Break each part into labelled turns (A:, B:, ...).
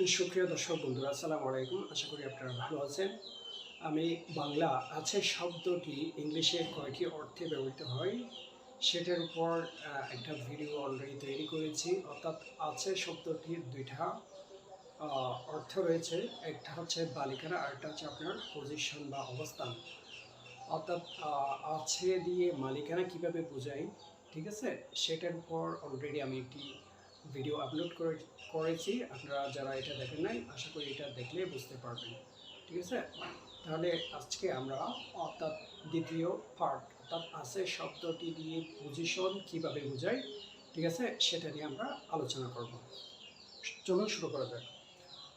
A: সুপ্রিয় দর্শক বন্ধুরা, আসসালামু আলাইকুম। আশা করি আপনারা ভালো আছেন। আমি বাংলা আছে শব্দটি ইংলিশে কয়টি অর্থে ব্যবহৃত হয় সেটার উপর একটা ভিডিও অলরেডি তৈরি করেছি। অর্থাৎ আছে শব্দটির দুইটা অর্থ রয়েছে। একটা হচ্ছে বালিকানা, আর একটা হচ্ছে আপনার পজিশন বা অবস্থান। অর্থাৎ আছে দিয়ে মালিকানা কিভাবে বোঝাই, ঠিক আছে, সেটার উপর অলরেডি আমি একটি ভিডিও আপলোড করেছি। আপনারা যারা এটা দেখেন নাই, আশা করি এটা দেখলে বুঝতে পারবেন, ঠিক আছে। তাহলে আজকে আমরা অর্থাৎ দ্বিতীয় পার্ট, অর্থাৎ আছে শব্দটি দিয়ে পজিশন কিভাবে বোঝাই, ঠিক আছে, সেটা নিয়ে আমরা আলোচনা করব। চলুন শুরু করা যাক।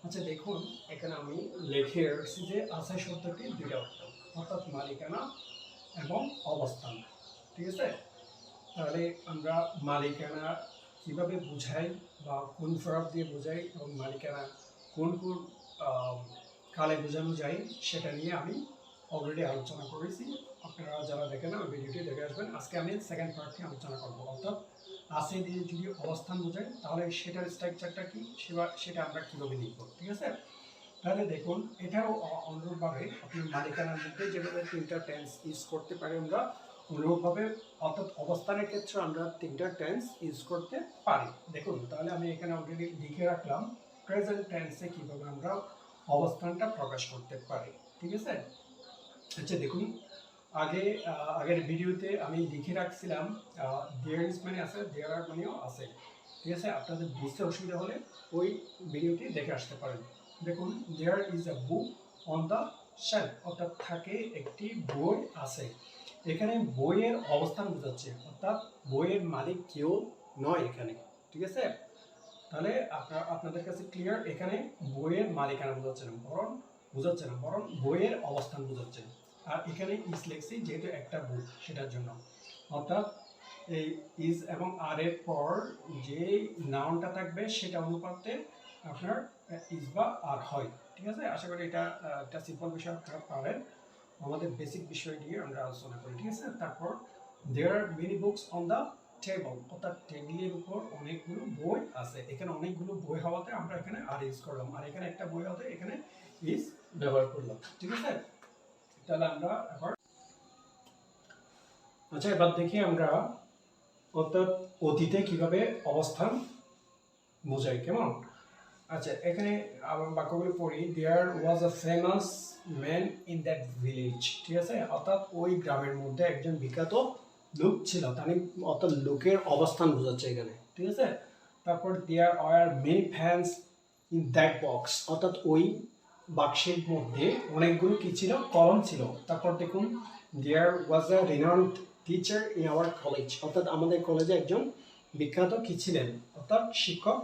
A: আচ্ছা দেখুন, এখানে আমি লিখে রাখছি যে আছে শব্দটি দুইটা অর্থ, অর্থাৎ মালিকানা এবং অবস্থান, ঠিক আছে। তাহলে আমরা মালিকানা কিভাবে বোঝাই বা কোন ফরক দিয়ে বোঝাই এবং মালিকানা কোন কোন কালে বোঝানো যায় সেটা নিয়ে আমি অলরেডি আলোচনা করেছি। আপনারা যারা দেখেন ওই ভিডিওটি দেখে আসবেন। আজকে আমি সেকেন্ড পার্টটি আলোচনা করবো। অর্থাৎ আছে দিয়ে যদি অবস্থান বোঝাই তাহলে সেটার স্ট্রাকচারটা কি, সেটা আমরা কীভাবে লিখব, ঠিক আছে। তাহলে দেখুন, এটাও অনুরূপভাবে আপনি মালিকানার মধ্যে যেভাবে তিনটা টেন্স ইউজ করতে পারি আমরা, অনুরূপভাবে অর্থাৎ অবস্থানের ক্ষেত্রে আমরা তিনটা টেন্স ইউজ করতে পারি। দেখুন, তাহলে আমি এখানে অলরেডি লিখে রাখলাম প্রেজেন্ট টেন্সে কীভাবে আমরা অবস্থানটা প্রকাশ করতে পারি, ঠিক আছে। আচ্ছা দেখুন, আগের ভিডিওতে আমি লিখে রাখছিলাম দেয়ার ইজ মানে আছে, দেয়ার আর মানেও আছে, ঠিক আছে। আপনাদের বুঝতে অসুবিধা হলে ওই ভিডিওটি দেখে আসতে পারেন। দেখুন, there is a book on the shelf, অর্থাৎ থাকে একটি বই আছে। এখানে বইয়ের অবস্থান বোঝাচ্ছে, অর্থাৎ বইয়ের মালিক কেউ নয় এখানে, ঠিক আছে। তাহলে আপনাদের কাছে ক্লিয়ার, এখানে বইয়ের মালিকানা বোঝাচ্ছে না, বরং বইয়ের অবস্থান বোঝাচ্ছে। আর এখানে ইজ লেখছি যেহেতু একটা বুক, সেটার জন্য। অর্থাৎ এই ইজ এবং আর এর পর যে নাউনটা থাকবে সেটা অনুপাতে আপনার ইজ বা আর হয়, ঠিক আছে। আশা করি এটা একটা সিম্পল বিষয় আপনারা পারেন। আমাদের বেসিক বিষয় নিয়ে আমরা আলোচনা করি, ঠিক আছে। তারপর there are many books on the table, অর্থাৎ টেবিলের উপর অনেকগুলো বই আছে। এখানে অনেকগুলো বই হওয়াতে আমরা এখানে আর ইউজ করলাম, আর এখানে একটা বই হওয়াতে এখানে ইজ ব্যবহার করলাম, ঠিক আছে। তাহলে আমরা এবার দেখি আমরা অর্থাৎ অতীতে কিভাবে অবস্থান বোঝাই, কেমন। আচ্ছা, এখানে আমার বাক্যগুলো পড়ি। There was a famous man in that village, ঠিক আছে। অর্থাৎ ওই গ্রামের মধ্যে একজন বিখ্যাত লোক ছিল, অর্থাৎ লোকের অবস্থান বোঝাচ্ছে এখানে, ঠিক আছে। তারপর there are many fans in that box, অর্থাৎ ওই বাক্সের মধ্যে অনেকগুলো কি ছিল, কলম ছিল। তারপর দেখুন, there was a renowned teacher in our college, অর্থাৎ আমাদের কলেজে একজন বিখ্যাত কি ছিলেন, অর্থাৎ শিক্ষক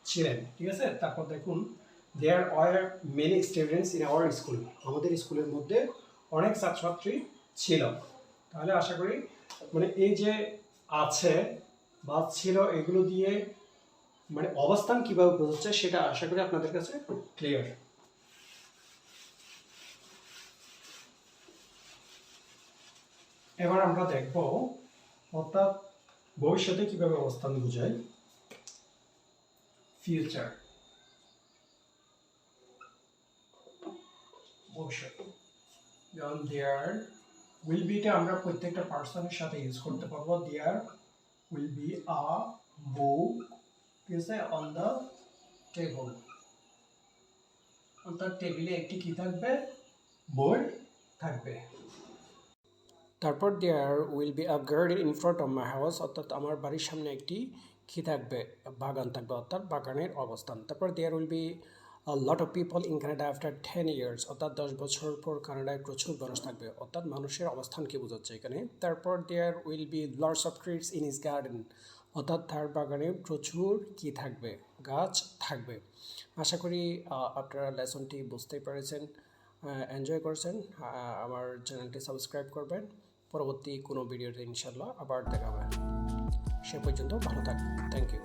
A: ছিলেন, ঠিক আছে। তারপর দেখুন, there are many students in our school, আমাদের স্কুলের মধ্যে অনেক ছাত্রছাত্রী ছিল। তাহলে আশা করি মানে এই যে আছে বা ছিল এগুলো দিয়ে মানে অবস্থান কিভাবে বোঝাচ্ছে সেটা আশা করি আপনাদের কাছে ক্লিয়ার। এবার আমরা দেখব অর্থাৎ ভবিষ্যতে কিভাবে অবস্থান বোঝায়। ফিউচার, ভবিষ্যৎ। যেমন দেয়ার উইল বিটা আমরা প্রত্যেকটা পার্সনের সাথে ইউজ করতে পারবো। দেয়ার উইল বি আ বুক, ঠিক আছে, অন দ্য টেবল, অর্থাৎ টেবিলে একটি কি থাকবে, বই থাকবে। তারপর there will be a garden in front of my house, অর্থাৎ আমার বাড়ির সামনে একটি কি থাকবে, বাগান থাকবে, অর্থাৎ বাগানের অবস্থান। তারপর there will be a lot of people in Canada after 10 years, অর্থাৎ 10 বছর পর কানাডায় প্রচুর মানুষ থাকবে, অর্থাৎ মানুষের অবস্থানকে বোঝাচ্ছে এখানে। তারপর there will be lots of trees in his garden, অর্থাৎ তার বাগানে প্রচুর কি থাকবে, গাছ থাকবে। আশা করি আপনারা লেসনটি বুঝতেই পেরেছেন, এনজয় করছেন। আমার চ্যানেলটি সাবস্ক্রাইব করবেন। পরবর্তী কোনো ভিডিওতে ইনশাল্লাহ আবার দেখা হবে। সে পর্যন্ত ভালো থাকবেন। Thank you.